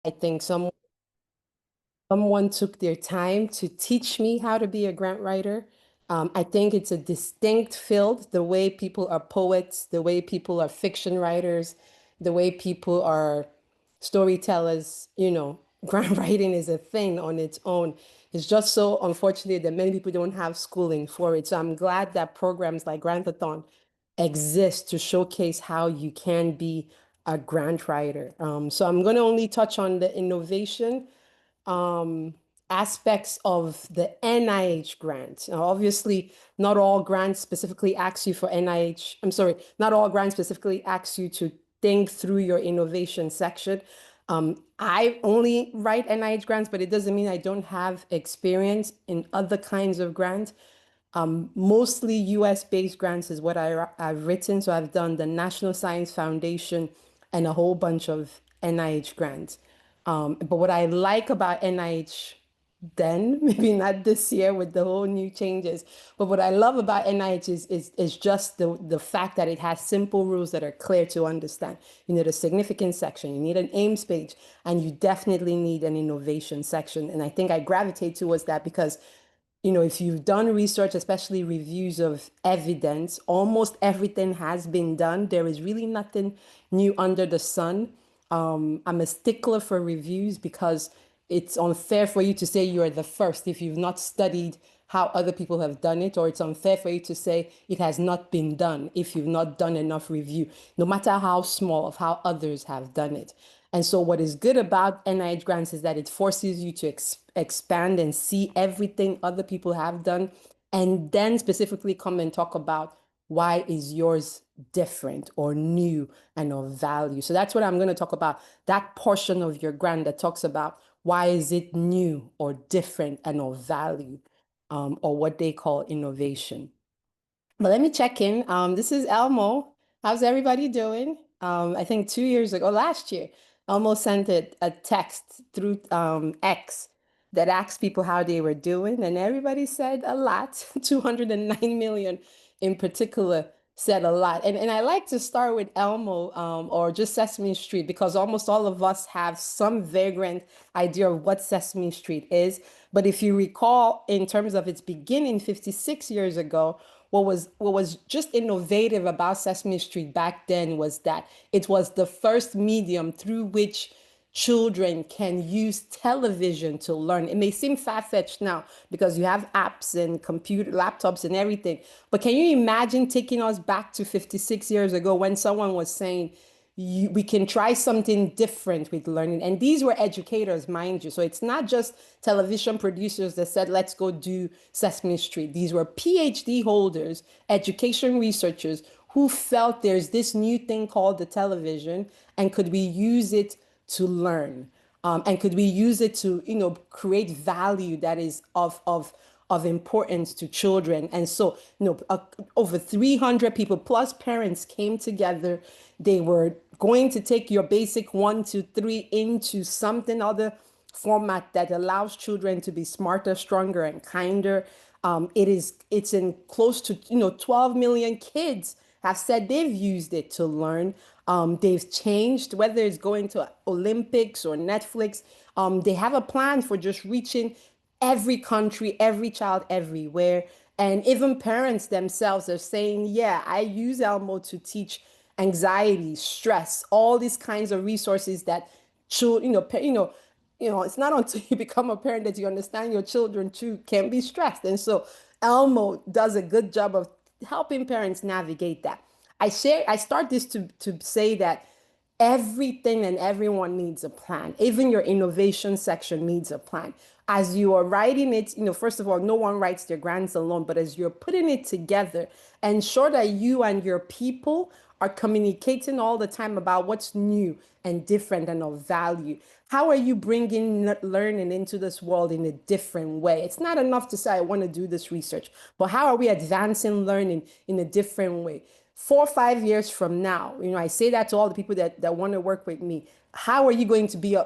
I think someone took their time to teach me how to be a grant writer. I think it's a distinct field, the way people are poets, the way people are fiction writers, the way people are storytellers. Grant writing is a thing on its own. It's just so unfortunate that many people don't have schooling for it. So I'm glad that programs like Grantathon exist to showcase how you can be a grant writer. So I'm going to only touch on the innovation um, aspects of the NIH grant. Now, obviously, not all grants specifically ask you for NIH. I'm sorry, not all grants specifically ask you to think through your innovation section. I only write NIH grants, but it doesn't mean I don't have experience in other kinds of grants. Mostly US based grants is what I've written. So I've done the National Science Foundation and a whole bunch of NIH grants. But what I like about NIH then, maybe not this year with the whole new changes, but what I love about NIH is just the fact that it has simple rules that are clear to understand. You need a significance section, you need an aims page, and you definitely need an innovation section. And I think I gravitate towards that because if you've done research, especially reviews of evidence, almost everything has been done. There is really nothing new under the sun. I'm a stickler for reviews because it's unfair for you to say you're the first if you've not studied how other people have done it, or it's unfair for you to say it has not been done if you've not done enough review, no matter how small, of how others have done it. And so, what is good about NIH grants is that it forces you to expand and see everything other people have done, and then specifically come and talk about why is yours different or new and of value. So that's what I'm going to talk about. That portion of your grant that talks about why is it new or different and of value, or what they call innovation. But let me check in. This is Elmo. How's everybody doing? I think 2 years ago, last year, Elmo sent a text through X that asked people how they were doing, and everybody said a lot. 209 million in particular said a lot. And I like to start with Elmo or just Sesame Street because almost all of us have some vagrant idea of what Sesame Street is. But if you recall, in terms of its beginning 56 years ago, what was just innovative about Sesame Street back then was that it was the first medium through which children can use television to learn. It may seem far-fetched now because you have apps and computer laptops and everything, but can you imagine taking us back to 56 years ago when someone was saying we can try something different with learning. And these were educators, mind you. So it's not just television producers that said, let's go do Sesame Street. These were PhD holders, education researchers who felt there's this new thing called the television, and could we use it to learn? And could we use it to, create value that is of importance to children? And so, over 300 people plus parents came together. They were going to take your basic 1 2 3 into something other format that allows children to be smarter, stronger, and kinder. It's in close to 12 million kids have said they've used it to learn. They've changed, whether it's going to Olympics or Netflix. They have a plan for just reaching every country, every child, everywhere. And even parents themselves are saying, yeah, I use Elmo to teach anxiety, stress, all these kinds of resources that children, it's not until you become a parent that you understand your children too can be stressed. And so Elmo does a good job of helping parents navigate that. I start this to say that everything and everyone needs a plan. Even your innovation section needs a plan. As you are writing it, first of all, no one writes their grants alone, but as you're putting it together, ensure that you and your people are communicating all the time about what's new and different and of value. How are you bringing learning into this world in a different way? It's not enough to say, I want to do this research, but how are we advancing learning in a different way? 4 or 5 years from now, I say that to all the people that want to work with me. How are you going to be,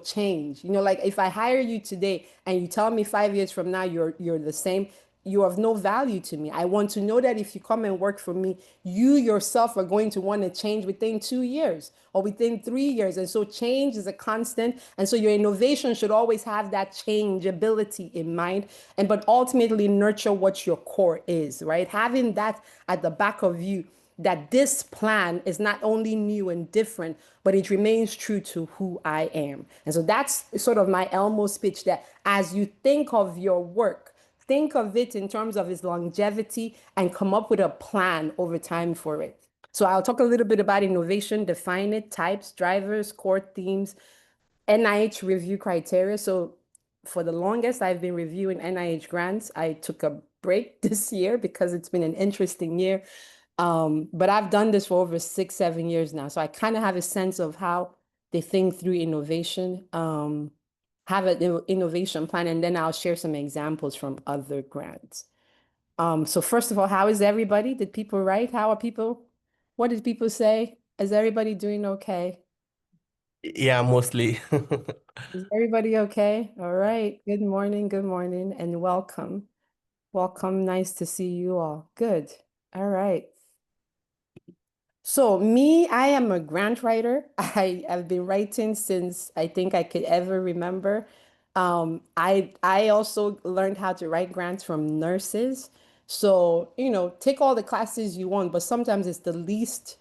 change? Like if I hire you today and you tell me 5 years from now you're the same, you're of no value to me. I want to know that if you come and work for me, you yourself are going to want to change within 2 years or within 3 years. And so change is a constant. And so your innovation should always have that changeability in mind. And but ultimately nurture what your core is, right? Having that at the back of you, that this plan is not only new and different, but it remains true to who I am. And so that's sort of my Elmo speech, that as you think of your work, think of it in terms of its longevity and come up with a plan over time for it. So I'll talk a little bit about innovation, define it, types, drivers, core themes, NIH review criteria. So for the longest, I've been reviewing NIH grants. I took a break this year because it's been an interesting year. But I've done this for over 6, 7 years now. So I kind of have a sense of how they think through innovation, have an innovation plan, and then I'll share some examples from other grants. So first of all, how is everybody? Did people write? How are people? What did people say? Is everybody doing okay? Yeah, mostly. Is everybody okay? All right. Good morning, and welcome. Welcome. Nice to see you all. Good. All right. So me, I am a grant writer. I have been writing since I think I could ever remember. I also learned how to write grants from nurses. So, take all the classes you want, but sometimes it's the least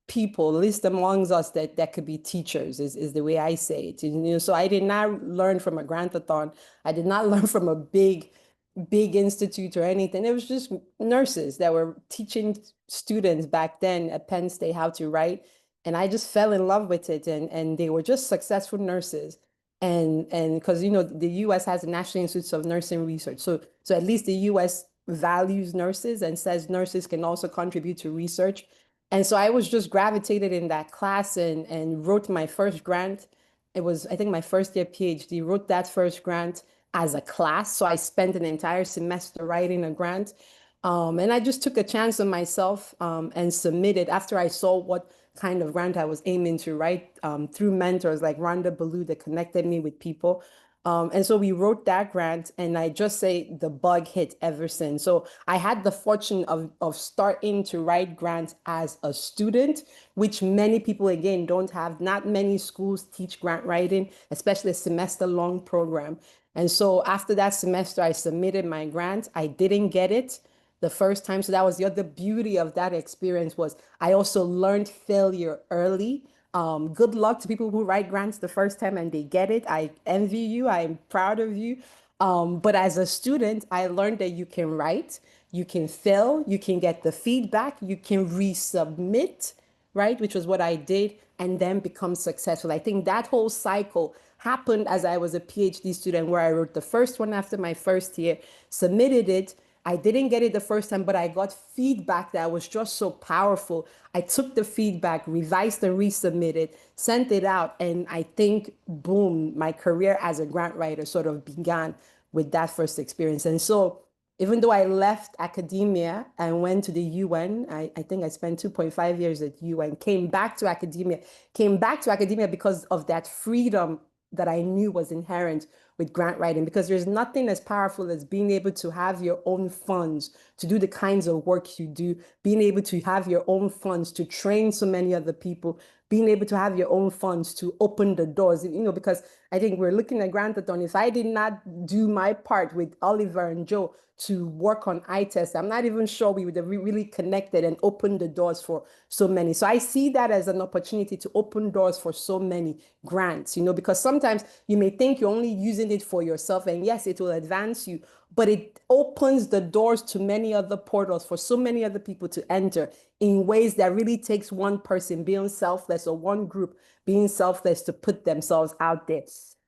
people, least amongst us that could be teachers is the way I say it. So I did not learn from a grantathon. I did not learn from a big institute or anything. It was just nurses that were teaching students back then at Penn State how to write. And I just fell in love with it. And they were just successful nurses. And because the US has the National Institutes of Nursing Research. So at least the US values nurses and says nurses can also contribute to research. And so I was just gravitated in that class and wrote my first grant. It was, I think, my first year PhD, wrote that first grant as a class. So I spent an entire semester writing a grant. And I just took a chance on myself and submitted after I saw what kind of grant I was aiming to write through mentors like Rhonda Ballou that connected me with people. And so we wrote that grant, and I just say the bug hit ever since. So I had the fortune of starting to write grants as a student, which many people, again, don't have. Not many schools teach grant writing, especially a semester-long program. And so after that semester, I submitted my grant. I didn't get it the first time. So that was the other beauty of that experience was I also learned failure early. Good luck to people who write grants the first time and they get it. I envy you. I'm proud of you. But as a student, I learned that you can write, you can fail, you can get the feedback, you can resubmit, right? Which was what I did, and then become successful. I think that whole cycle happened as I was a PhD student, where I wrote the first one after my first year, submitted it. I didn't get it the first time, but I got feedback that was just so powerful. I took the feedback, revised and resubmitted, sent it out, and I think, boom, my career as a grant writer sort of began with that first experience. And so even though I left academia and went to the UN, I think I spent 2.5 years at UN, came back to academia because of that freedom that I knew was inherent with grant writing, because there's nothing as powerful as being able to have your own funds to do the kinds of work you do, being able to have your own funds to train so many other people, being able to have your own funds to open the doors, because I think we're looking at Grantathon. If I did not do my part with Oliver and Joe to work on iTest, I'm not even sure we would have really connected and opened the doors for so many. So I see that as an opportunity to open doors for so many grants, because sometimes you may think you're only using it for yourself, and yes, it will advance you, but it opens the doors to many other portals for so many other people to enter in ways that really takes one person being selfless or one group being selfless to put themselves out there.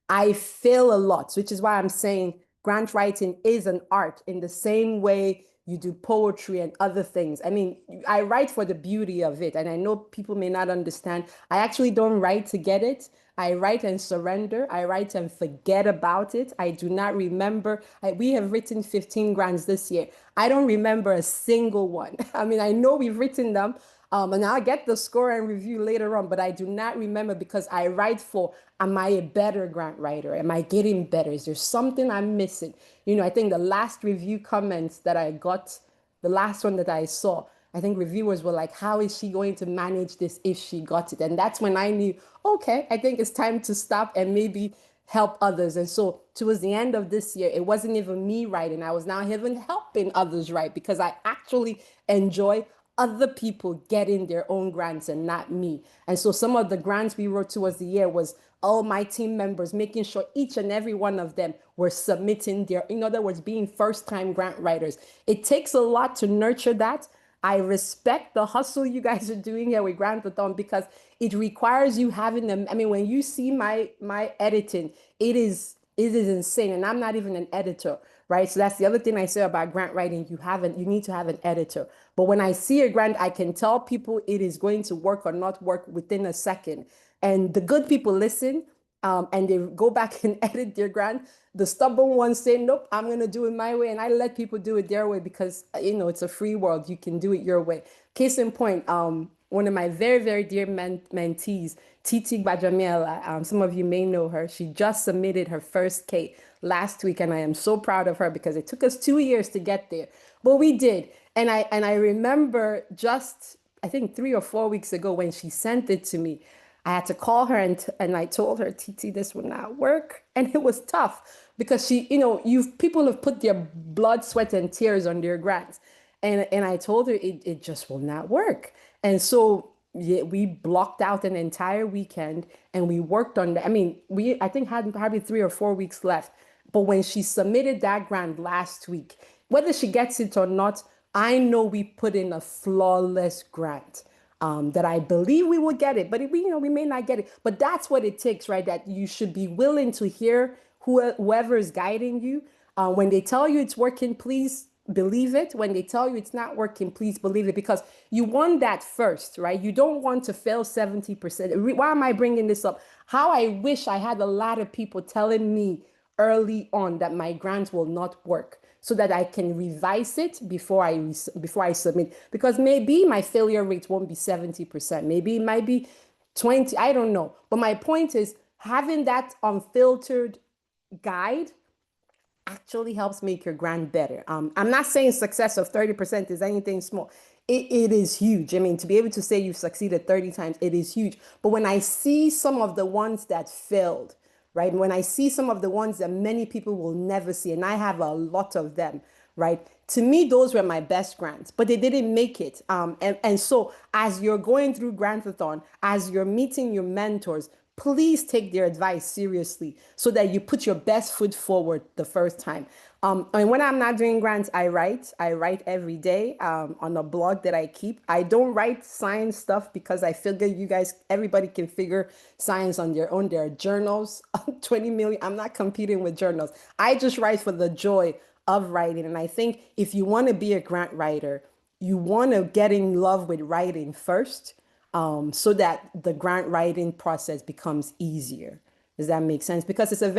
I fail a lot, which is why I'm saying grant writing is an art in the same way you do poetry and other things. I mean, I write for the beauty of it, and I know people may not understand. I actually don't write to get it. I write and surrender. I write and forget about it. I do not remember. We have written 15 grants this year. I don't remember a single one. I mean, I know we've written them, And I'll get the score and review later on, but I do not remember because I write for, am I a better grant writer? Am I getting better? Is there something I'm missing? I think the last review comments that I got, the last one that I saw, I think reviewers were like, how is she going to manage this if she got it? And that's when I knew, okay, I think it's time to stop and maybe help others. And so towards the end of this year, it wasn't even me writing. I was now even helping others write because I actually enjoy other people getting their own grants and not me. And so some of the grants we wrote towards the year was all my team members, making sure each and every one of them were submitting their, in other words, being first time grant writers. It takes a lot to nurture that. I respect the hustle you guys are doing here with Grantathon because it requires you having them. I mean, when you see my editing, it is insane, and I'm not even an editor, right? So that's the other thing I say about grant writing. You need to have an editor. But when I see a grant, I can tell people it is going to work or not work within a second. And the good people listen, and they go back and edit their grant. The stubborn ones say, nope, I'm going to do it my way. And I let people do it their way because, it's a free world. You can do it your way. Case in point, one of my very, very dear mentees, Titi Gbajamiela, some of you may know her. She just submitted her first K last week, and I am so proud of her because it took us 2 years to get there, but we did. And I remember just I think 3 or 4 weeks ago when she sent it to me, I had to call her and I told her, Titi, this would not work. And it was tough because people have put their blood, sweat, and tears on their grants. And I told her it just will not work. And so yeah, we blocked out an entire weekend and we worked on that. I mean, we I think had probably 3 or 4 weeks left. But when she submitted that grant last week, whether she gets it or not, I know we put in a flawless grant. That I believe we will get it, but we may not get it. But that's what it takes, right? That you should be willing to hear whoever is guiding you. When they tell you it's working, please believe it. When they tell you it's not working, please believe it because you want that first, right? You don't want to fail 70%. Why am I bringing this up? How I wish I had a lot of people telling me early on that my grant will not work so that I can revise it before I submit because maybe my failure rate won't be 70%. Maybe it might be 20, I don't know. But my point is having that unfiltered guide actually helps make your grant better. I'm not saying success of 30% is anything small. It is huge. I mean, to be able to say you've succeeded 30 times, it is huge. But when I see some of the ones that failed, right? When I see some of the ones that many people will never see, and I have a lot of them, right? To me, those were my best grants, but they didn't make it. And so as you're going through Grantathon, as you're meeting your mentors, please take their advice seriously so that you put your best foot forward the first time. And when I'm not doing grants, I write. I write every day on a blog that I keep. I don't write science stuff because I figure everybody can figure science on their own. There are journals, 20 million. I'm not competing with journals. I just write for the joy of writing. And I think if you want to be a grant writer, you want to get in love with writing first so that the grant writing process becomes easier. Does that make sense? Because it's a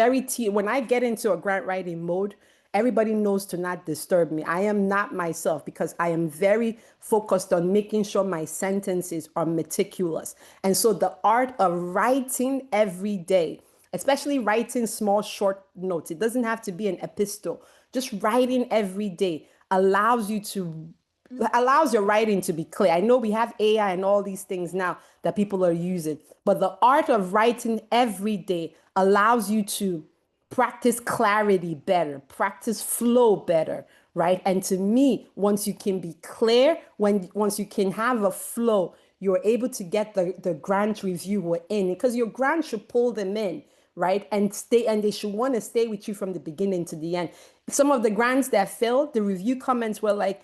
when I get into a grant writing mode, everybody knows to not disturb me. I am not myself because I am very focused on making sure my sentences are meticulous. And so the art of writing every day, especially writing small, short notes, it doesn't have to be an epistle. Just writing every day allows your writing to be clear. I know we have AI and all these things now that people are using, but the art of writing every day allows you to practice clarity better, practice flow better, right? And to me, once you can be clear, once you can have a flow, you're able to get the grant reviewer in because your grant should pull them in, right? And they should want to stay with you from the beginning to the end. Some of the grants that failed, the review comments were like,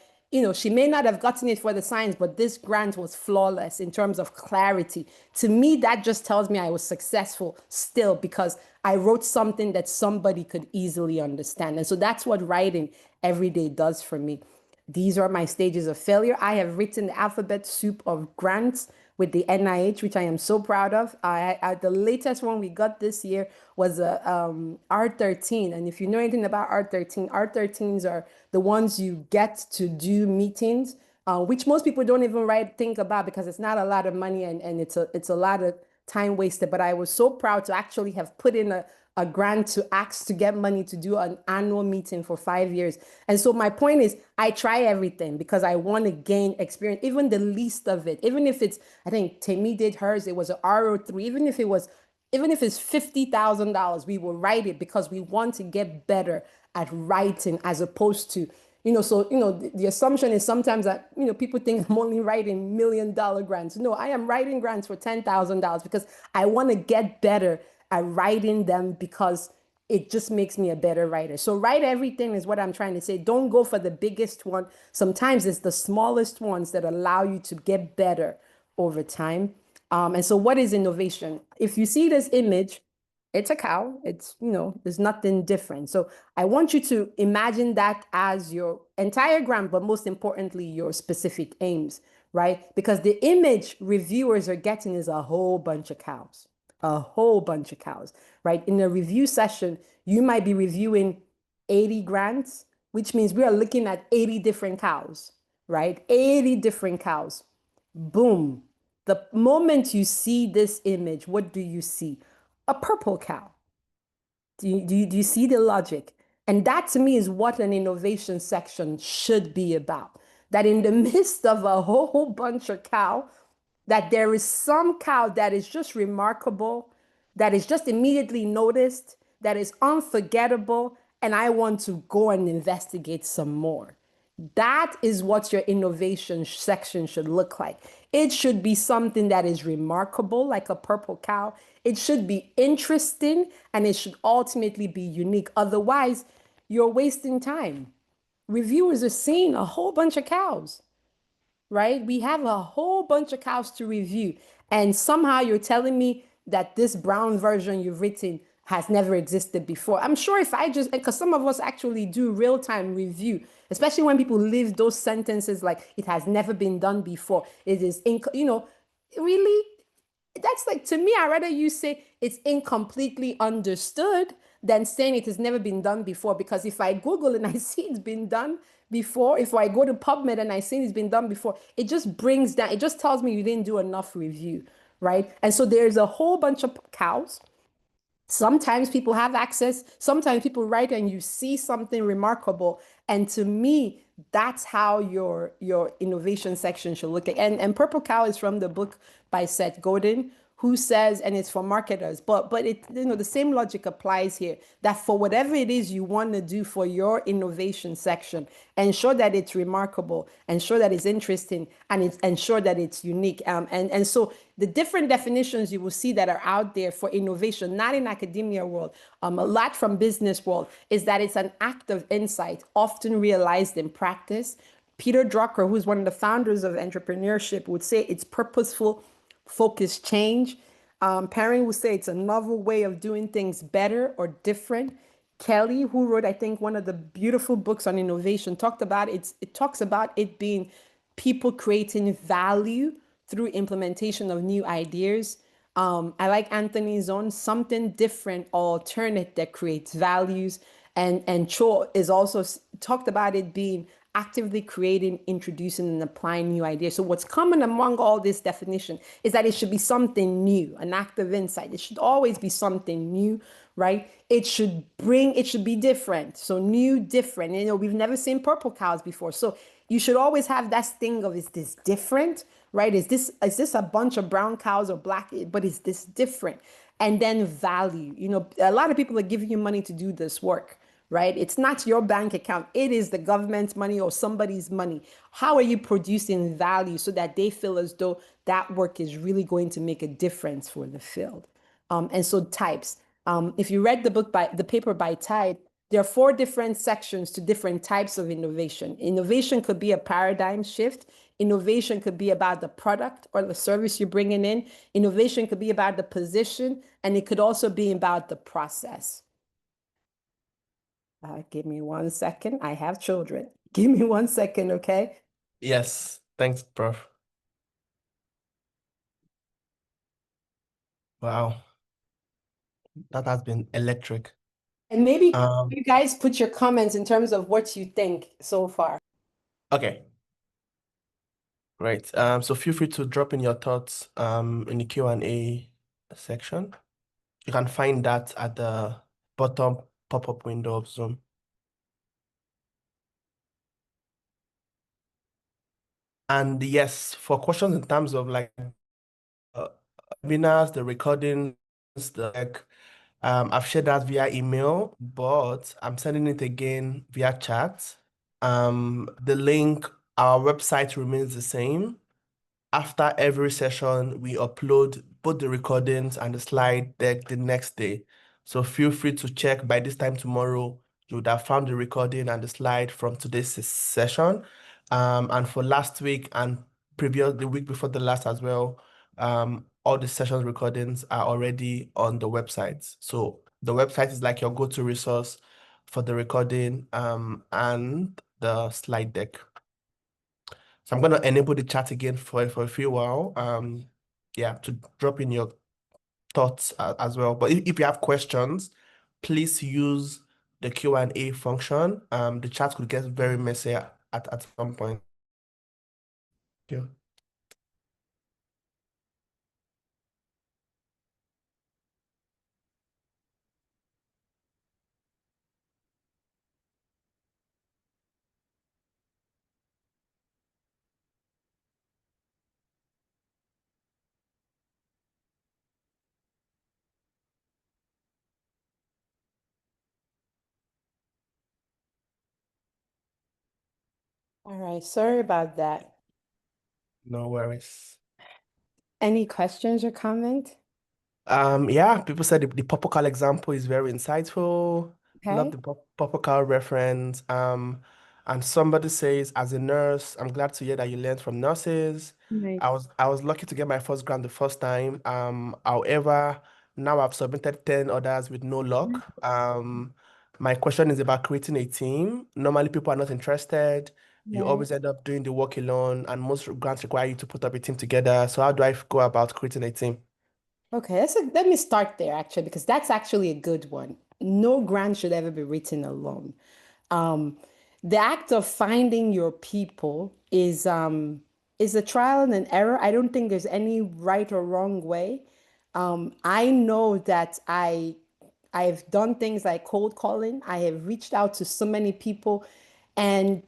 she may not have gotten it for the science, but this grant was flawless in terms of clarity. To me, that just tells me I was successful still because I wrote something that somebody could easily understand. And so that's what writing every day does for me. These are my stages of failure. I have written the alphabet soup of grants with the NIH, which I am so proud of. The latest one we got this year was a R13. And if you know anything about R13s are the ones you get to do meetings which most people don't even think about because it's not a lot of money and it's a lot of time wasted. But I was so proud to actually have put in a grant to ask to get money to do an annual meeting for 5 years. And so my point is, I try everything because I want to gain experience, even the least of it. Even if it's, I think Tammy did hers, it was an RO3, even if it's $50,000, we will write it because we want to get better at writing as opposed to, so, the assumption is sometimes that, people think I'm only writing $1 million grants. No, I am writing grants for $10,000 because I want to get better at writing them because it just makes me a better writer. So write everything is what I'm trying to say. Don't go for the biggest one. Sometimes it's the smallest ones that allow you to get better over time. And so what is innovation? If you see this image, it's a cow. It's, there's nothing different. So I want you to imagine that as your entire grant, but most importantly, your specific aims, right? Because the image reviewers are getting is a whole bunch of cows, a whole bunch of cows, right? In a review session, you might be reviewing 80 grants, which means we are looking at 80 different cows, right? 80 different cows. Boom. The moment you see this image, what do you see? A purple cow. Do you see the logic? And that to me is what an innovation section should be about. That in the midst of a whole bunch of cow, that there is some cow that is just remarkable, that is just immediately noticed, that is unforgettable, and I want to go and investigate some more. That is what your innovation section should look like. It should be something that is remarkable, like a purple cow. It should be interesting, and it should ultimately be unique. Otherwise, you're wasting time. Reviewers are seeing a whole bunch of cows, right? We have a whole bunch of cows to review. And somehow you're telling me that this brown version you've written has never existed before. I'm sure if I just, because some of us actually do real time review, especially when people leave those sentences like it has never been done before. It is, really? That's like, to me, I'd rather you say it's incompletely understood than saying it has never been done before. Because if I Google and I see it's been done before, if I go to PubMed and I see it's been done before, it just brings down, it just tells me you didn't do enough review, right? And so there's a whole bunch of cows. Sometimes people have access, sometimes people write and you see something remarkable. And to me, that's how your innovation section should look like. And Purple Cow is from the book by Seth Godin, who says, and it's for marketers, but it, the same logic applies here, that for whatever it is you want to do for your innovation section, ensure that it's remarkable, ensure that it's interesting, and ensure that it's unique. And so the different definitions you will see that are out there for innovation, not in academia world, a lot from business world, is that it's an act of insight, often realized in practice. Peter Drucker, who's one of the founders of entrepreneurship, would say it's purposeful, focused change. Perry would say it's a novel way of doing things better or different. Kelly, who wrote, I think, one of the beautiful books on innovation, talked about it talks about it being people creating value through implementation of new ideas. I like Anthony's own something different, alternate that creates values. And Cho is also talked about it being actively creating, introducing, and applying new ideas. So what's common among all this definition is that it should be something new, an act of insight. It should always be something new, right? It should be different. So new, different. We've never seen purple cows before. So you should always have that sting of, is this different, right? Is this a bunch of brown cows or black, but is this different? And then value. A lot of people are giving you money to do this work, right? It's not your bank account. It is the government's money or somebody's money. How are you producing value so that they feel as though that work is really going to make a difference for the field? And so types. If you read the paper by Tide, there are 4 different sections to different types of innovation. Innovation could be a paradigm shift. Innovation could be about the product or the service you're bringing in. Innovation could be about the position, and it could also be about the process. Give me 1 second. I have children. Give me 1 second, okay? Yes. Thanks, Prof. Wow. That has been electric. And maybe Um, you guys put your comments in terms of what you think so far. okay. Right. So feel free to drop in your thoughts in the Q&A section. You can find that at the bottom pop-up window of Zoom. And yes, for questions in terms of like uh, webinars, the recordings, the like, I've shared that via email, but I'm sending it again via chat. The link, our website remains the same. After every session, we upload both the recordings and the slide deck the next day. So feel free to check by this time tomorrow. You would have found the recording and the slide from today's session. And for last week and previous the week before the last as well, all the sessions recordings are already on the website. So the website is like your go-to resource for the recording and the slide deck. So I'm gonna enable the chat again for a few while. Yeah, to drop in your thoughts as well. But if you have questions, please use the Q&A function. The chat could get very messy at some point. Yeah. All right, sorry about that. No worries. Any questions or comment? Yeah, people said the Popocal example is very insightful. Love Okay. the Popocal reference. And somebody says, as a nurse, I'm glad to hear that you learned from nurses. Nice. I was lucky to get my first grant the first time. However, now I've submitted 10 others with no luck. My question is about creating a team. Normally, people are not interested. You Right. always end up doing the work alone, and most grants require you to put up a team together. So how do I go about creating a team? Okay, let me start there actually, because that's actually a good one. No grant should ever be written alone. Um, the act of finding your people is a trial and an error. I don't think there's any right or wrong way. I know that I've done things like cold calling. I have reached out to so many people, and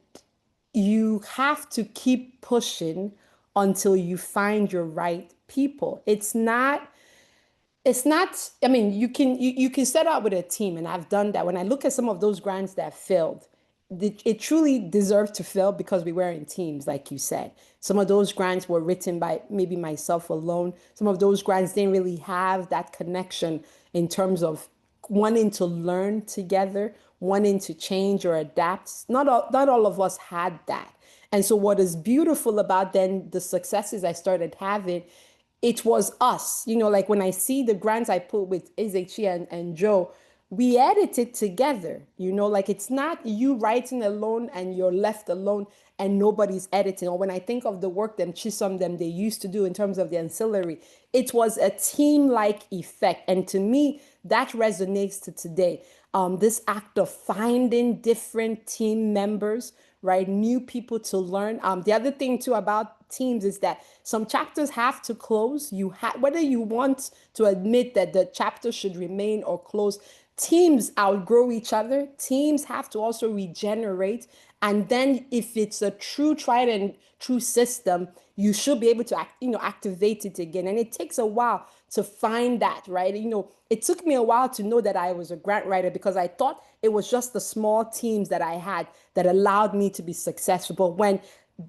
you have to keep pushing until you find your right people. It's not, I mean, you can set out with a team, and I've done that. When I look at some of those grants that failed, it truly deserved to fail because we were in teams, like you said. Some of those grants were written by maybe myself alone. Some of those grants didn't really have that connection in terms of wanting to learn together, wanting to change or adapt. Not all of us had that. And so what is beautiful about then the successes I started having, it was us. Like when I see the grants I put with Ezechi and Joe, we edited together. Like it's not you writing alone and you're left alone and nobody's editing. Or when I think of the work them Chisom them they used to do in terms of the ancillary, it was a team-like effect. And to me, that resonates to today. This act of finding different team members, right? New people to learn. The other thing too about teams is that some chapters have to close. Whether you want to admit that the chapter should remain or close, teams outgrow each other. Teams have to also regenerate. And then if it's a true tried and true system, you should be able to activate it again. And it takes a while to find that, right? It took me a while to know that I was a grant writer because I thought it was just the small teams that I had that allowed me to be successful. But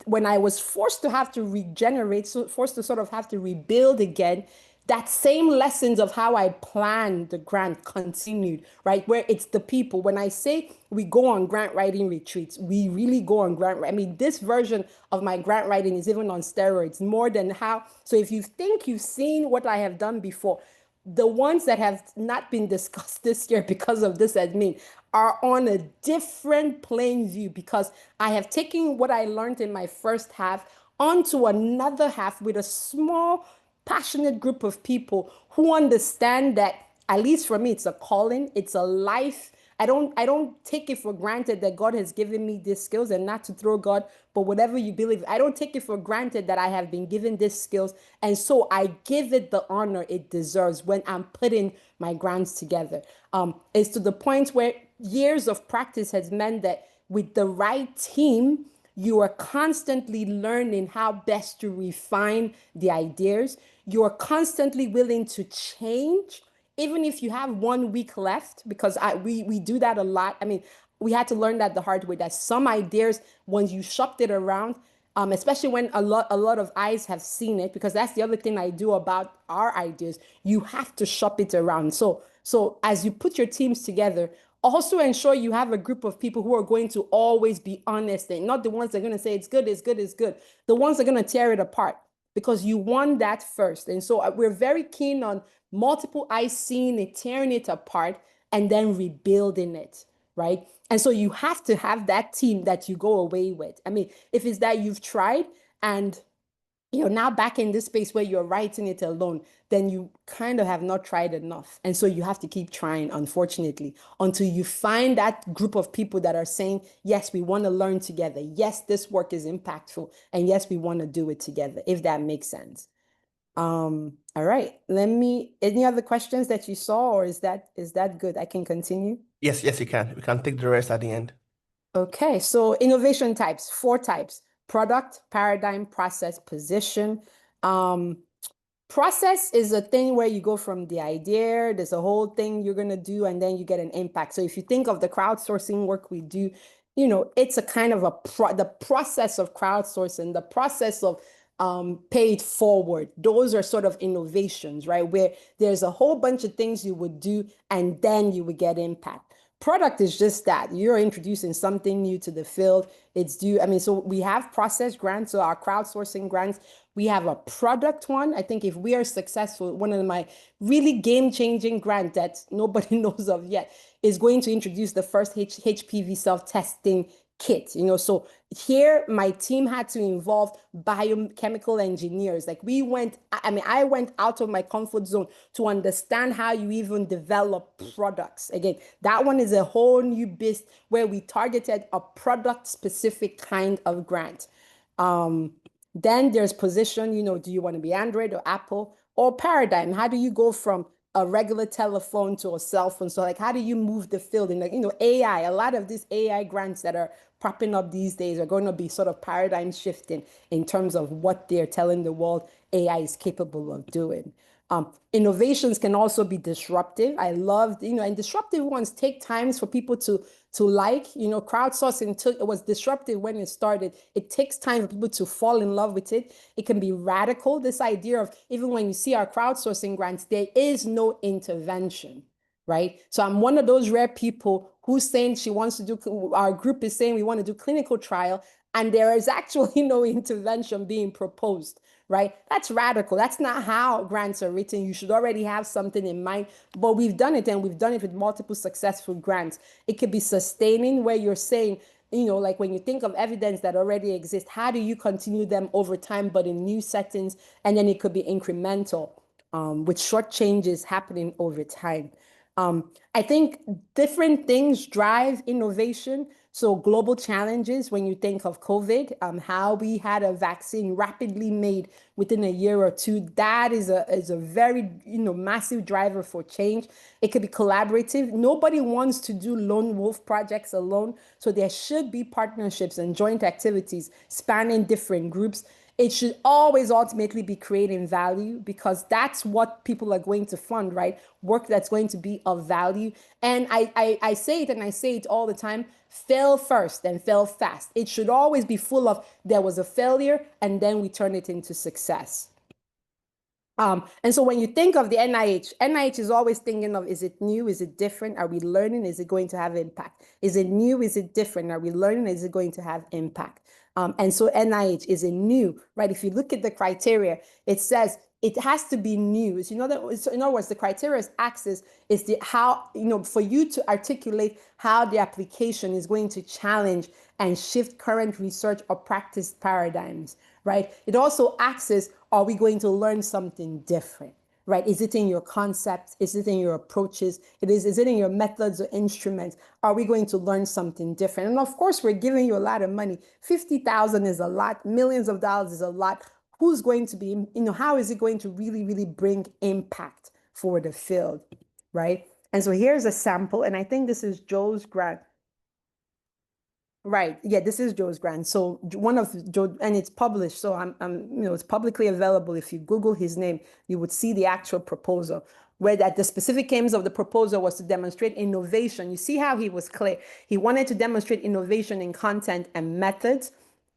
when I was forced to have to regenerate, so forced to sort of have to rebuild again, that same lessons of how I planned the grant continued, right? Where it's the people. When I say we go on grant writing retreats, we really go on I mean, this version of my grant writing is even on steroids more than how. So if you think you've seen what I have done before, the ones that have not been discussed this year because of this admin are on a different playing view because I have taken what I learned in my first half onto another half with a small passionate group of people who understand that, at least for me, it's a calling, it's a life I don't take it for granted that God has given me these skills, and not to throw God, but whatever you believe, I don't take it for granted that I have been given these skills. And so I give it the honor it deserves when I'm putting my grants together. It's to the point where years of practice has meant that with the right team, you are constantly learning how best to refine the ideas. You are constantly willing to change, even if you have 1 week left, because we do that a lot. I mean, we had to learn that the hard way, that some ideas, once you shopped it around, especially when a lot of eyes have seen it, because that's the other thing I do about our ideas. You have to shop it around. So as you put your teams together, also ensure you have a group of people who are going to always be honest, and not the ones that are going to say it's good, it's good, it's good. The ones that are going to tear it apart, because you won that first. And so we're very keen on multiple eyes seeing it, tearing it apart, and then rebuilding it, right? And so you have to have that team that you go away with. I mean, if it's that you've tried and you're now back in this space where you're writing it alone, then you kind of have not tried enough. And so you have to keep trying, unfortunately, until you find that group of people that are saying, yes, we want to learn together. Yes, this work is impactful. And yes, we want to do it together, if that makes sense. All right. Any other questions that you saw, or is that good? I can continue. Yes, yes, you can. We can take the rest at the end. Okay, so innovation types, 4 types: product, paradigm, process, position. Um, Process is a thing where you go from the idea, there's a whole thing you're going to do, and then you get an impact. So if you think of the crowdsourcing work we do, it's a kind of the process of crowdsourcing, the process of pay it forward. Those are sort of innovations, right? Where there's a whole bunch of things you would do, and then you would get impact. Product is just that you're introducing something new to the field. It's due. I mean, so we have process grants, so our crowdsourcing grants. We have a product one. I think if we are successful, one of my really game-changing grant that nobody knows of yet is going to introduce the first HPV self-testing kit. So here my team had to involve biochemical engineers. Like I went out of my comfort zone to understand how you even develop products. Again, that one is a whole new beast where we targeted a product specific kind of grant. Then there's position, do you want to be Android or Apple, or paradigm? How do you go from a regular telephone to a cell phone? So like, how do you move the field in, like, AI? A lot of these AI grants that are popping up these days are going to be sort of paradigm shifting in terms of what they're telling the world AI is capable of doing. Innovations can also be disruptive. I love, and disruptive ones take times for people to like. Crowdsourcing it was disruptive when it started. It takes time for people to fall in love with it. It can be radical. This idea of, even when you see our crowdsourcing grants, there is no intervention, right? So I'm one of those rare people who's saying she wants to do, our group is saying we want to do clinical trial, and there is actually no intervention being proposed, right? That's radical. That's not how grants are written. You should already have something in mind, but we've done it, and we've done it with multiple successful grants. It could be sustaining, where you're saying, like when you think of evidence that already exists, how do you continue them over time, but in new settings? And then it could be incremental, with short changes happening over time. I think different things drive innovation. So global challenges, when you think of COVID, how we had a vaccine rapidly made within a year or two, that is a very, massive driver for change. It could be collaborative. Nobody wants to do lone wolf projects alone. So there should be partnerships and joint activities spanning different groups. It should always ultimately be creating value, because that's what people are going to fund, right? Work that's going to be of value. And I say it, and I say it all the time: fail first and fail fast. It should always be full of, there was a failure and then we turn it into success. And so when you think of the NIH is always thinking of, is it new? Is it different? Are we learning? Is it going to have impact? Is it new? Is it different? Are we learning? Is it going to have impact? And so NIH is a new, right? If you look at the criteria, it says it has to be new. So, in other words, the criteria axis is the how, for you to articulate how the application is going to challenge and shift current research or practice paradigms, right? It also asks, are we going to learn something different, right? Is it in your concepts? Is it in your approaches? Is it in your methods or instruments? Are we going to learn something different? And of course, we're giving you a lot of money. 50,000 is a lot, millions of dollars is a lot. Who's going to be, how is it going to really, really bring impact for the field, right? And so here's a sample, and I think this is Joe's grant. Right. Yeah, this is Joe's grant. So one of Joe, and it's published. So it's publicly available. If you Google his name, you would see the actual proposal. Where that the specific aims of the proposal was to demonstrate innovation. You see how he was clear. He wanted to demonstrate innovation in content and methods.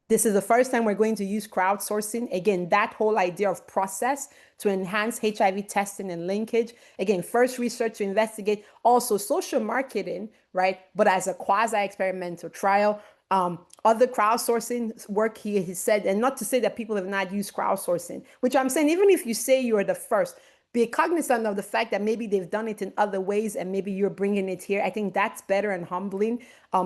This is the first time we're going to use crowdsourcing. Again, that whole idea of process to enhance HIV testing and linkage. Again, first research to investigate, also social marketing, right? But as a quasi-experimental trial. Other crowdsourcing work he said, and not to say that people have not used crowdsourcing, which I'm saying, even if you say you're the first, be cognizant of the fact that maybe they've done it in other ways and maybe you're bringing it here. I think that's better and humbling.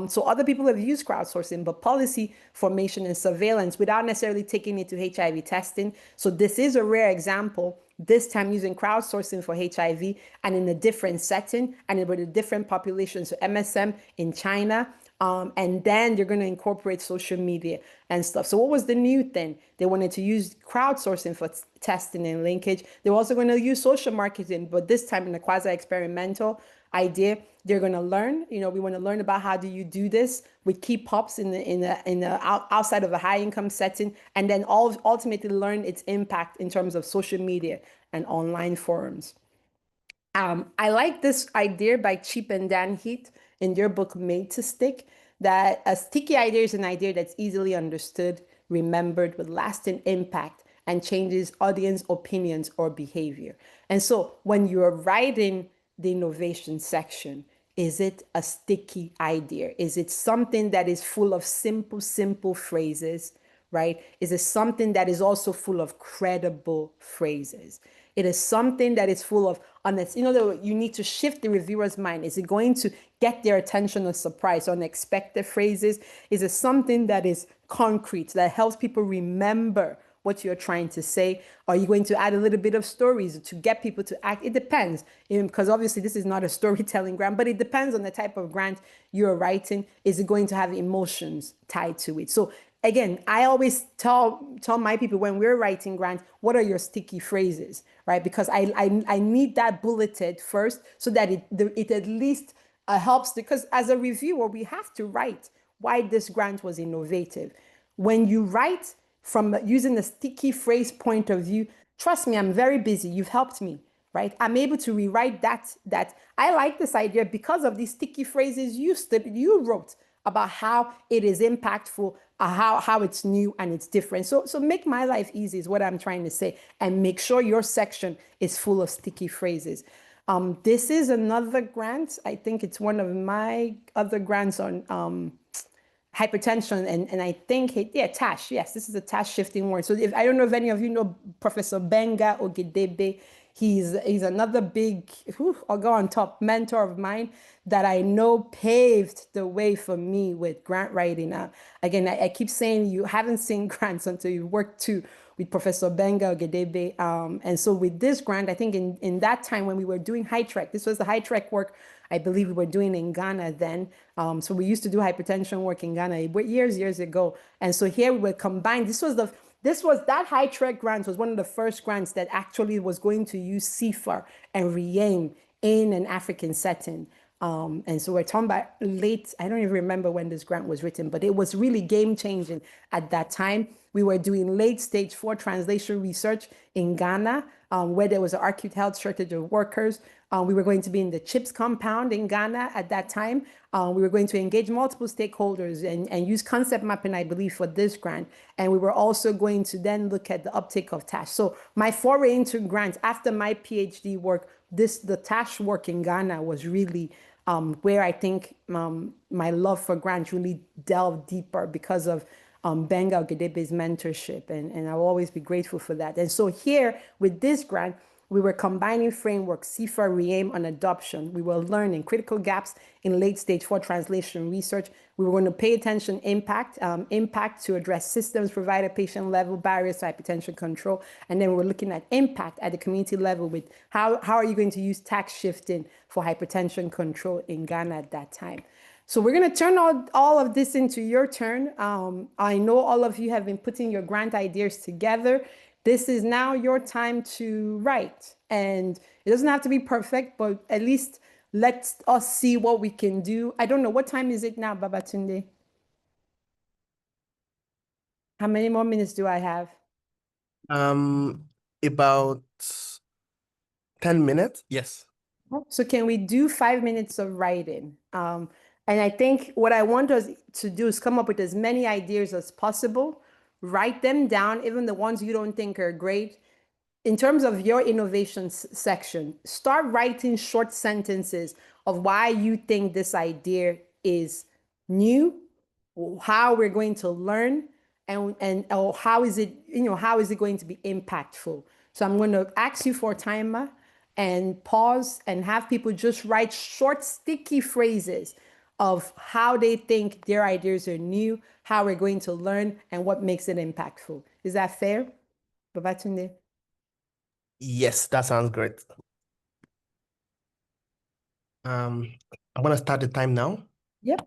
So other people have used crowdsourcing, but policy formation and surveillance without necessarily taking it to HIV testing. So this is a rare example, this time using crowdsourcing for HIV and in a different setting and with a different population. So MSM in China. And then you're going to incorporate social media and stuff. So what was the new thing? They wanted to use crowdsourcing for testing and linkage. They were also going to use social marketing, but this time in a quasi-experimental idea. They're going to learn. We want to learn about how do you do this with key pops outside of a high income setting, and then ultimately learn its impact in terms of social media and online forums. I like this idea by Cheap and Dan Heath in their book Made to Stick, that a sticky idea is an idea that's easily understood, remembered, with lasting impact, and changes audience opinions or behavior. And so when you're writing the innovation section, is it a sticky idea? Is it something that is full of simple phrases, right? Is it something that is also full of credible phrases? It is something that is full of honest. You need to shift the reviewer's mind. Is it going to get their attention or surprise, unexpected phrases? Is it something that is concrete, that helps people remember what you're trying to say? Are you going to add a little bit of stories to get people to act? It depends, because obviously this is not a storytelling grant, but it depends on the type of grant you're writing. Is it going to have emotions tied to it? So again, I always tell my people when we're writing grants, what are your sticky phrases, right? Because I need that bulleted first so that it at least helps, because as a reviewer, we have to write why this grant was innovative. When you write from using the sticky phrase point of view, trust me, I'm very busy. You've helped me, right? I'm able to rewrite that I like this idea because of these sticky phrases you wrote about how it is impactful, how it's new and it's different. So make my life easy is what I'm trying to say, and make sure your section is full of sticky phrases. This is another grant. I think it's one of my other grants on hypertension, and I think TASH. Yes, this is a TASH shifting word. So if I don't know if any of you know Professor Benga Ogedebe, he's another big, I'll go on top, mentor of mine that I know paved the way for me with grant writing. Again, I keep saying you haven't seen grants until you work too with Professor Benga Ogedebe. And so with this grant, I think in that time when we were doing high trek, this was the high trek work I believe we were doing in Ghana then. So we used to do hypertension work in Ghana years ago. And so here we were combined. This was that high trek grant was one of the first grants that actually was going to use CIFAR and REAIM in an African setting. And so we're talking about I don't even remember when this grant was written, but it was really game changing at that time. We were doing late stage 4 translation research in Ghana, where there was an acute health shortage of workers. We were going to be in the CHIPS compound in Ghana at that time. We were going to engage multiple stakeholders and use concept mapping, I believe, for this grant. And we were also going to then look at the uptake of TASH. So my foray into grants after my PhD work, the TASH work in Ghana was really where I think my love for grants really delved deeper because of Benga Ogedebe's mentorship. And I'll always be grateful for that. And so here with this grant, We were combining frameworks, CIFAR, REAIM on adoption. We were learning critical gaps in late stage for translation research. We were going to pay attention impact to address systems, provider, patient level barriers to hypertension control. And then we're looking at impact at the community level with how are you going to use tax shifting for hypertension control in Ghana at that time. So we're going to turn all of this into your turn. I know all of you have been putting your grant ideas together. This is now your time to write. And it doesn't have to be perfect, but at least let us see what we can do. I don't know. What time is it now, Babatunde? How many more minutes do I have? Um, about 10 minutes. Yes. So can we do 5 minutes of writing? And I think what I want us to do is come up with as many ideas as possible, write them down, even the ones you don't think are great. In terms of your innovations section, start writing short sentences of why you think this idea is new, how we're going to learn, and or how is it, how is it going to be impactful. So I'm going to ask you for a timer and pause and have people just write short sticky phrases of how they think their ideas are new, how we're going to learn, and what makes it impactful. Is that fair, Babatunde? Yes, that sounds great. Um, I'm gonna start the time now. Yep.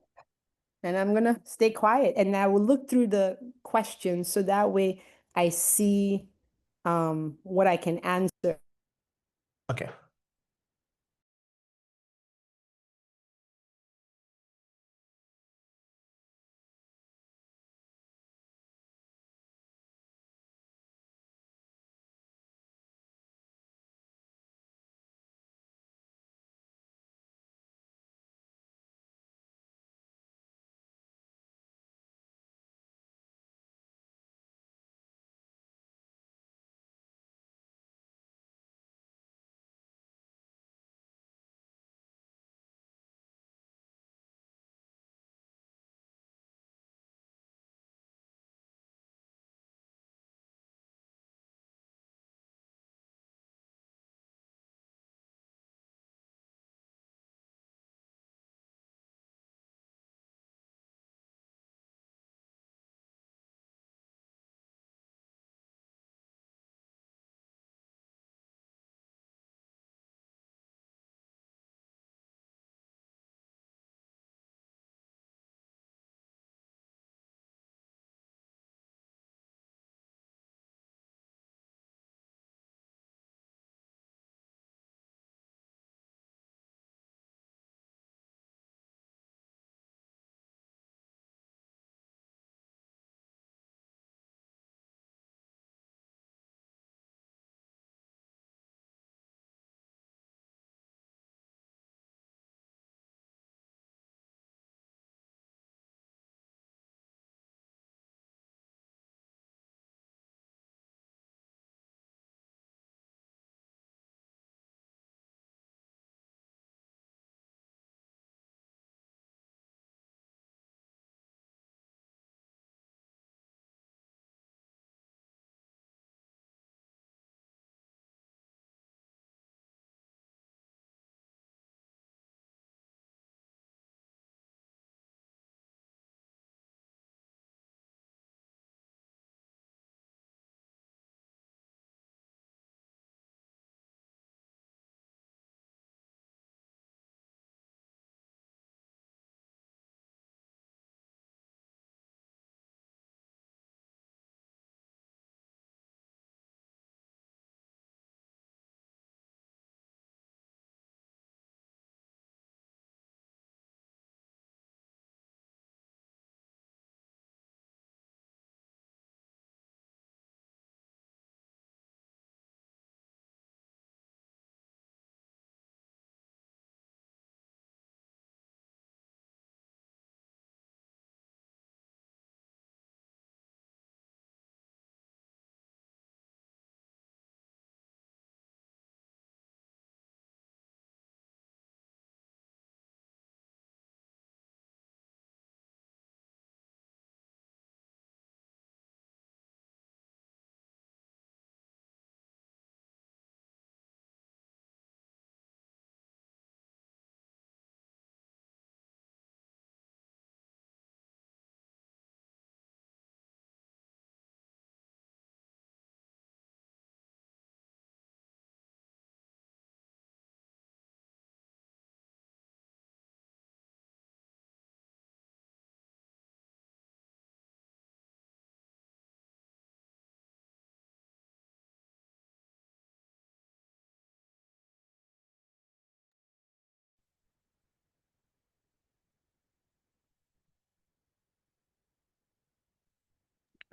And I'm gonna stay quiet and I will look through the questions so that way I see what I can answer. Okay.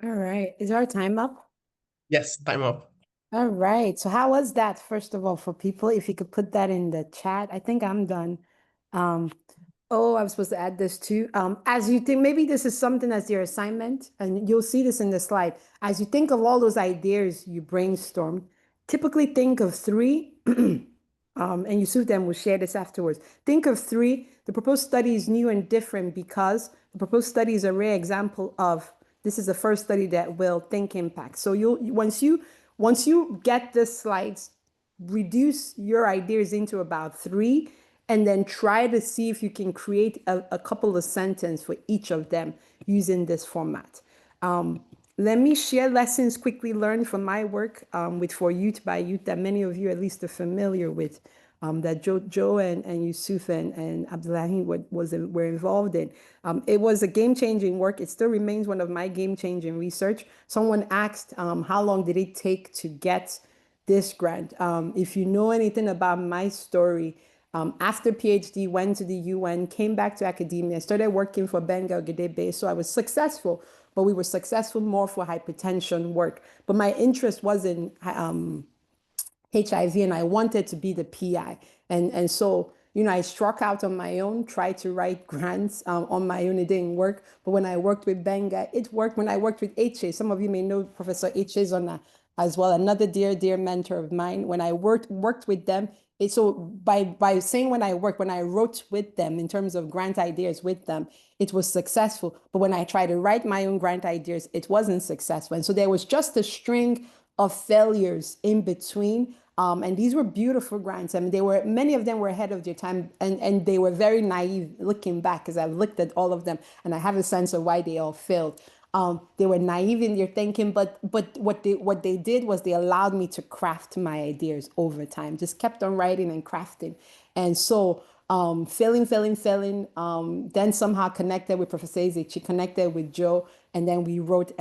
All right. Is our time up? Yes, time up. All right. So how was that, first of all, for people? If you could put that in the chat. I think I'm done. Um, Oh, I'm supposed to add this too. As you think, maybe this is something as your assignment, and you'll see this in the slide. As you think of all those ideas you brainstorm, typically think of three, and Yusuf then will share this afterwards. Think of three. The proposed study is new and different because the proposed study is a rare example of this is the first study that will think impact. So you'll once you get the slides, reduce your ideas into about three and then try to see if you can create a couple of sentences for each of them using this format. Um, Let me share lessons quickly learned from my work with For Youth by Youth that many of you at least are familiar with, that Joe and Yusuf and Abdullahi were involved in. It was a game-changing work. It still remains one of my game-changing research. Someone asked, how long did it take to get this grant? If you know anything about my story, after PhD, went to the UN, came back to academia, started working for Benga Ogedebe. So I was successful, but we were successful more for hypertension work. But my interest was in HIV and I wanted to be the PI. And so, I struck out on my own, tried to write grants on my own. It didn't work. But when I worked with Benga, it worked. When I worked with HA, some of you may know Professor H.A. Zona as well, another dear mentor of mine. When I worked with them, so by saying when I wrote with them in terms of grant ideas with them, it was successful. But when I tried to write my own grant ideas, it wasn't successful. And so there was just a string of failures in between. And these were beautiful grants. I mean, many of them were ahead of their time, and they were very naive looking back, because I've looked at all of them and I have a sense of why they all failed. They were naive in their thinking, but what they did was they allowed me to craft my ideas over time. Just kept on writing and crafting, and so failing. Then somehow connected with Professor Isaac. She connected with Joe, and then we wrote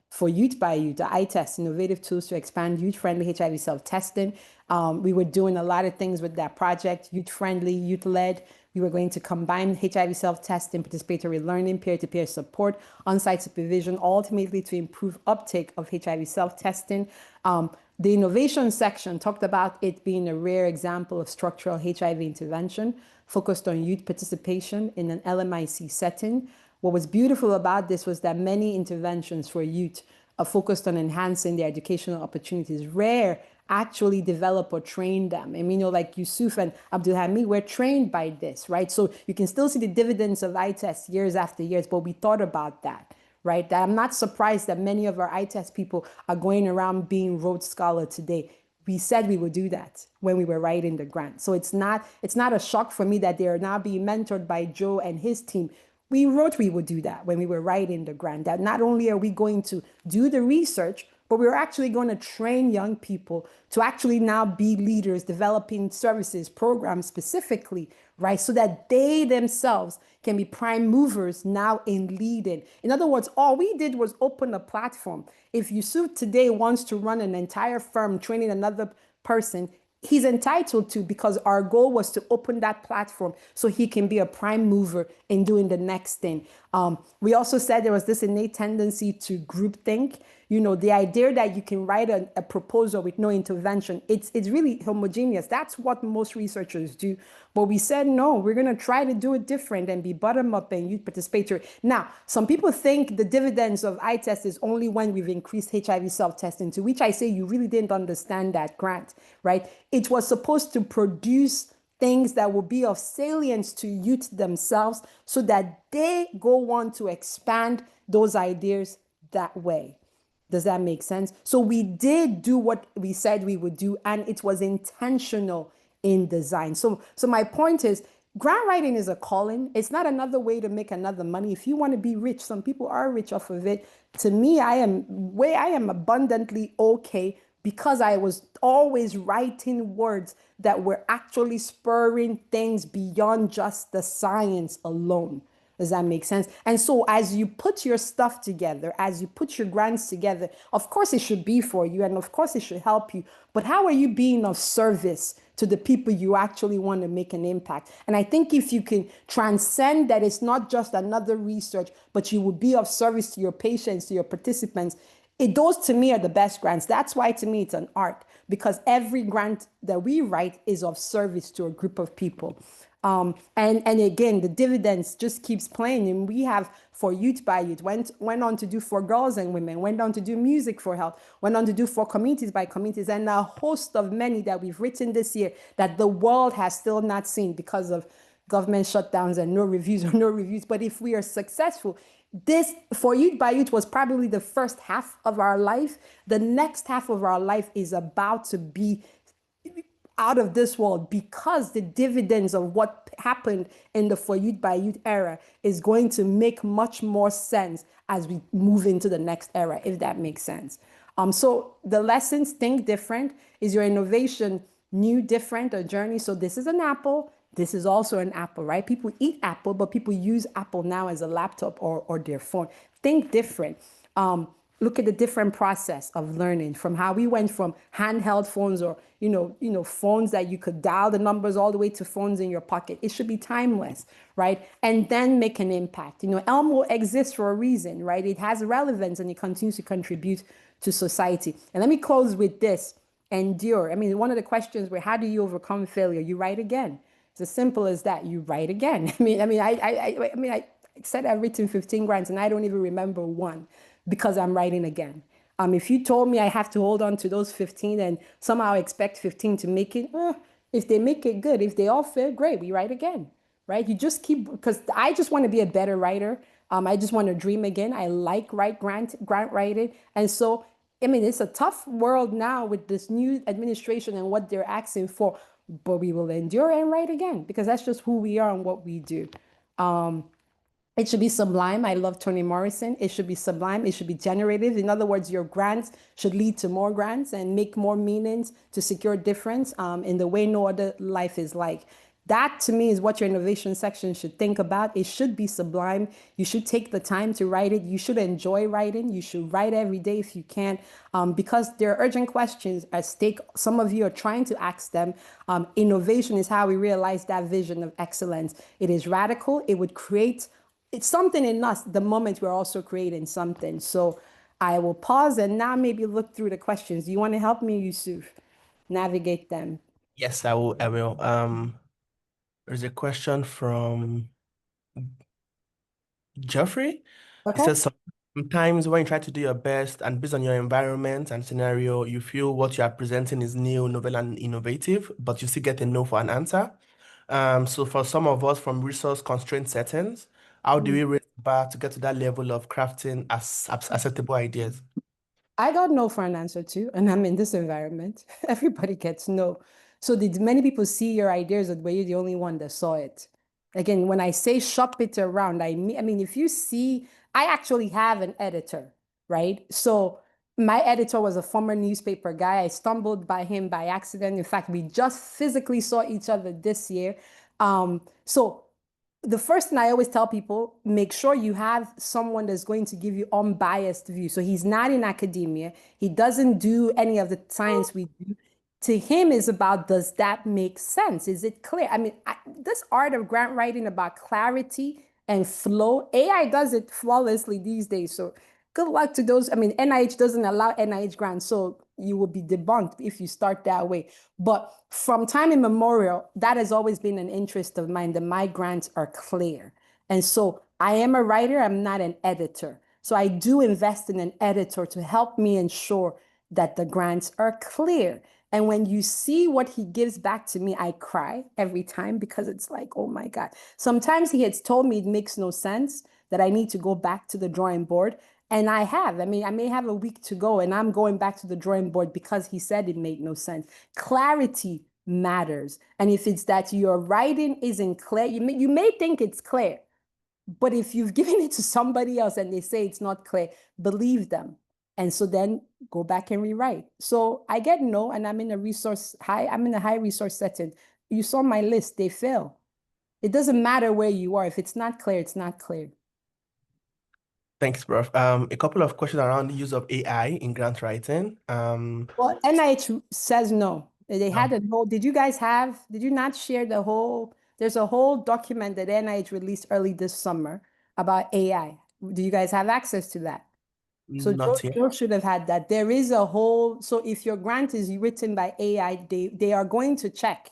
for Youth by Youth, the iTest, innovative tools to expand youth-friendly HIV self-testing. We were doing a lot of things with that project, youth-friendly, youth-led. We were going to combine HIV self-testing, participatory learning, peer-to-peer support, on-site supervision, ultimately to improve uptake of HIV self-testing. The innovation section talked about it being a rare example of structural HIV intervention, focused on youth participation in an LMIC setting. What was beautiful about this was that many interventions for youth are focused on enhancing their educational opportunities. Rare actually develop or train them. And like Yusuf and Abdulhamid, we're trained by this, right? So you can still see the dividends of eye tests years after years, but we thought about that, right? That I'm not surprised that many of our eye test people are going around being Rhodes Scholar today. We said we would do that when we were writing the grant. So it's not a shock for me that they are now being mentored by Joe and his team. We wrote we would do that when we were writing the grant, that not only are we going to do the research, but we're actually going to train young people to actually now be leaders, developing services, programs specifically, right? So that they themselves can be prime movers now in leading. In other words, all we did was open a platform. If Yusuf today wants to run an entire firm training another person, he's entitled to, because our goal was to open that platform so he can be a prime mover in doing the next thing. We also said there was this innate tendency to group think. The idea that you can write a proposal with no intervention, it's really homogeneous. That's what most researchers do. But we said, no, we're going to try to do it different and be bottom up and youth participatory. Now, some people think the dividends of iTest is only when we've increased HIV self-testing, to which I say you really didn't understand that grant, right? It was supposed to produce things that will be of salience to youth themselves so that they go on to expand those ideas that way. Does that make sense? So we did do what we said we would do, and it was intentional in design. So my point is, grant writing is a calling. It's not another way to make another money. If you want to be rich, some people are rich off of it. To me, I am abundantly okay, because I was always writing words that were actually spurring things beyond just the science alone, Does that make sense? And so as you put your stuff together, as you put your grants together, of course it should be for you and of course it should help you. But how are you being of service to the people you actually want to make an impact? And I think if you can transcend that, it's not just another research, but you will be of service to your patients, to your participants. Those to me are the best grants. That's why to me it's an art, because every grant that we write is of service to a group of people. And again, the dividends just keeps playing. And we have for Youth by Youth, went on to do for girls and women, went on to do music for health, went on to do for communities by communities, and a host of many that we've written this year that the world has still not seen because of government shutdowns and no reviews or no reviews. But if we are successful, this for Youth by Youth was probably the first half of our life. The next half of our life is about to be out of this world, because the dividends of what happened in the For Youth by Youth era is going to make much more sense as we move into the next era, if that makes sense. So the lessons: think different. Is your innovation new, different, or journey? So this is an apple. This is also an apple, right? People eat apple, but people use apple now as a laptop or their phone. Think different. Look at the different process of learning, from how we went from handheld phones, or phones that you could dial the numbers, all the way to phones in your pocket. It should be timeless, right? And then make an impact. Elmo exists for a reason, right? It has relevance and it continues to contribute to society. And let me close with this: endure. I mean, one of the questions were, how do you overcome failure? You write again. It's as simple as that. You write again. I said I've written 15 grants and I don't even remember one, because I'm writing again. If you told me I have to hold on to those 15 and somehow expect 15 to make it, if they make it good, if they all fail, great, we write again, right? You just keep, because I just want to be a better writer. I just want to dream again. I like grant writing. And so, I mean, it's a tough world now with this new administration and what they're asking for, but we will endure and write again, because that's just who we are and what we do. It should be sublime. I love Toni Morrison. It should be sublime. It should be generative. In other words, your grants should lead to more grants and make more meanings to secure difference in the way no other life is like. That to me is what your innovation section should think about. It should be sublime. You should take the time to write it. You should enjoy writing. You should write every day if you can, because there are urgent questions at stake. Some of you are trying to ask them. Innovation is how we realize that vision of excellence. It is radical. It would create, it's something in us the moment we're also creating something. So I will pause and now maybe look through the questions. Do you want to help me, Yusuf, navigate them? Yes, I will. I will. There's a question from Jeffrey. He Okay. says, sometimes when you try to do your best and based on your environment and scenario, you feel what you are presenting is new, novel, and innovative, but you still get a no for an answer. So for some of us from resource constraint settings, how do we raise the bar to get to that level of crafting as acceptable ideas? I got no for an answer too, and I'm in this environment. Everybody gets no. So did many people see your ideas, or were you the only one that saw it? Again, when I say shop it around, I mean, if you see, I actually have an editor, right? So my editor was a former newspaper guy. I stumbled by him by accident. In fact, we just physically saw each other this year. So the first thing I always tell people, make sure you have someone that's going to give you unbiased view. So he's not in academia. He doesn't do any of the science we do. To him is about, does that make sense? Is it clear? I mean, this art of grant writing about clarity and flow, AI does it flawlessly these days. So good luck to those. I mean, NIH doesn't allow NIH grants, so you will be debunked if you start that way. But from time immemorial, that has always been an interest of mine, that my grants are clear. And so I am a writer, I'm not an editor. So I do invest in an editor to help me ensure that the grants are clear. And when you see what he gives back to me, I cry every time, because it's like, oh my God. Sometimes he has told me it makes no sense, that I need to go back to the drawing board. And I have. I mean, I may have a week to go and I'm going back to the drawing board because he said it made no sense. Clarity matters. And if it's that your writing isn't clear, you may think it's clear, but if you've given it to somebody else and they say it's not clear, believe them. And so then go back and rewrite. So I get no, and I'm in a high resource setting. You saw my list, they fail. It doesn't matter where you are. If it's not clear, it's not clear. Thanks, bro. A couple of questions around the use of AI in grant writing. Well, NIH says no. They had No, a whole, did you not share the whole, there's a whole document that NIH released early this summer about AI. Do you guys have access to that? So not yet. Joe should have had that. There is a whole, so if your grant is written by AI, they are going to check.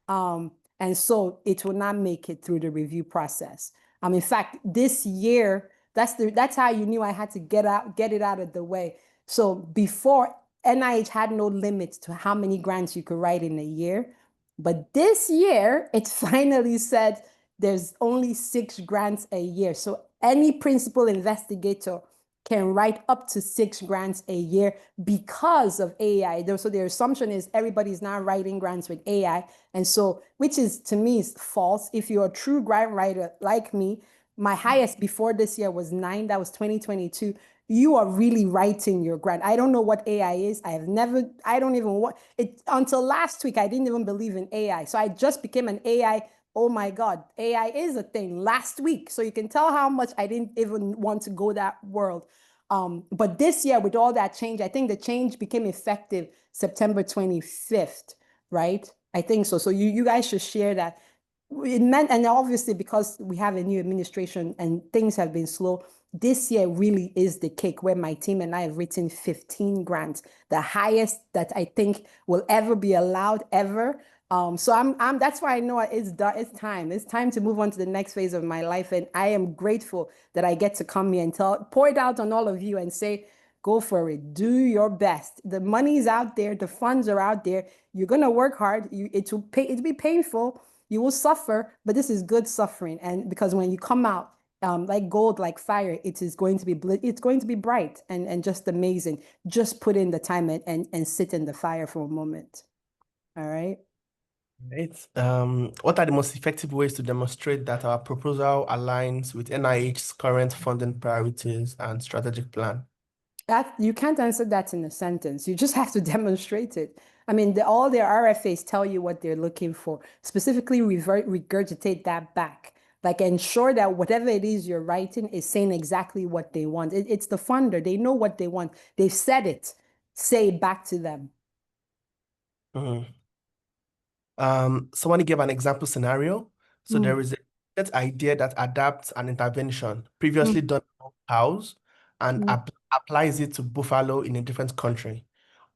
And so it will not make it through the review process. In fact, this year, that's how you knew I had to get it out of the way. So before NIH had no limit to how many grants you could write in a year. But this year, it finally said there's only 6 grants a year. So any principal investigator can write up to 6 grants a year because of AI. So their assumption is everybody's now writing grants with AI. And so, which is to me is false. If you're a true grant writer like me, my highest before this year was 9. That was 2022. You are really writing your grant. I don't know what AI is. I don't even want it until last week. I didn't even believe in AI. So I just became an AI. Oh my God, AI is a thing last week. So you can tell how much I didn't even want to go that world. But this year, with all that change, I think the change became effective September 25th, right? I think so. So you guys should share that. It meant, and obviously because we have a new administration and things have been slow, this year really is the cake where my team and I have written 15 grants, the highest that I think will ever be allowed ever. So that's why I know it's time. It's time to move on to the next phase of my life. And I am grateful that I get to come here and pour it out on all of you and say, go for it. Do your best. The money's out there, the funds are out there. You're gonna work hard. It'll be painful. You will suffer, but this is good suffering. And because when you come out, like gold, like fire, it's going to be bright and just amazing. Just put in the time and sit in the fire for a moment. All right. Right. What are the most effective ways to demonstrate that our proposal aligns with NIH's current funding priorities and strategic plan? That you can't answer that in a sentence. You just have to demonstrate it. I mean, all their RFAs tell you what they're looking for. Specifically, regurgitate that back. Like ensure that whatever it is you're writing is saying exactly what they want. It's the funder. They know what they want. They've said it. Say it back to them. Mhm. Someone gave an example scenario. So Mm, there is a that idea that adapts an intervention mm, previously done on cows and mm, applies it to buffalo in a different country.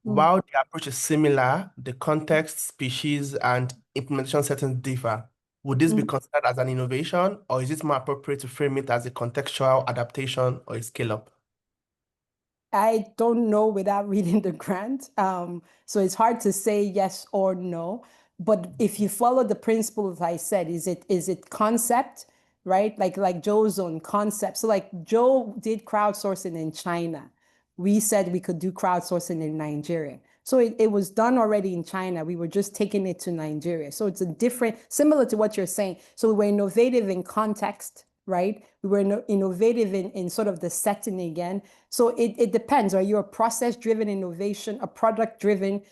mm. While the approach is similar, the context, species, and implementation settings differ. Would this be Mm. considered as an innovation, or is it more appropriate to frame it as a contextual adaptation or a scale up? I don't know without reading the grant. So it's hard to say yes or no. But if you follow the principles I said, is it concept, right? Like Joe's own concept. So like Joe did crowdsourcing in China. We said we could do crowdsourcing in Nigeria. So it was done already in China. We were just taking it to Nigeria. So it's a different, similar to what you're saying. So we were innovative in context, right? We were innovative in sort of the setting again. So it depends. Are you a process-driven innovation, a product-driven,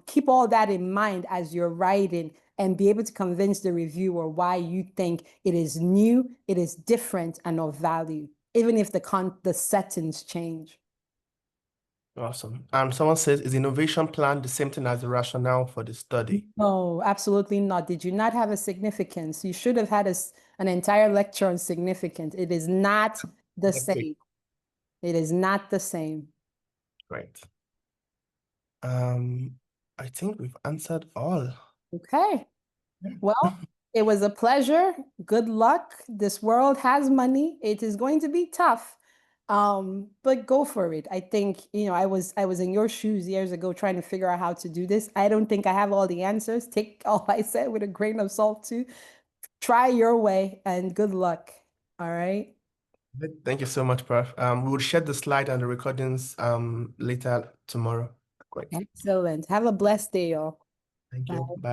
keep all that in mind as you're writing and be able to convince the reviewer why you think it is new, it is different, and of value, even if the settings change. Awesome. Someone says, is innovation plan the same thing as the rationale for the study? No, absolutely not. Did you not have a significance? You should have had an entire lecture on significance. It is not the Next week. same. It is not the same. Right. Um, I think we've answered all. Okay. Yeah. Well, it was a pleasure. Good luck. This world has money. It is going to be tough. But go for it. I think, I was in your shoes years ago trying to figure out how to do this. I don't think I have all the answers. Take all I said with a grain of salt too. Try your way and good luck. All right. Thank you so much, Prof. We will share the slide and the recordings later tomorrow. Great. Excellent. Have a blessed day, y'all. Thank you. Bye. Bye.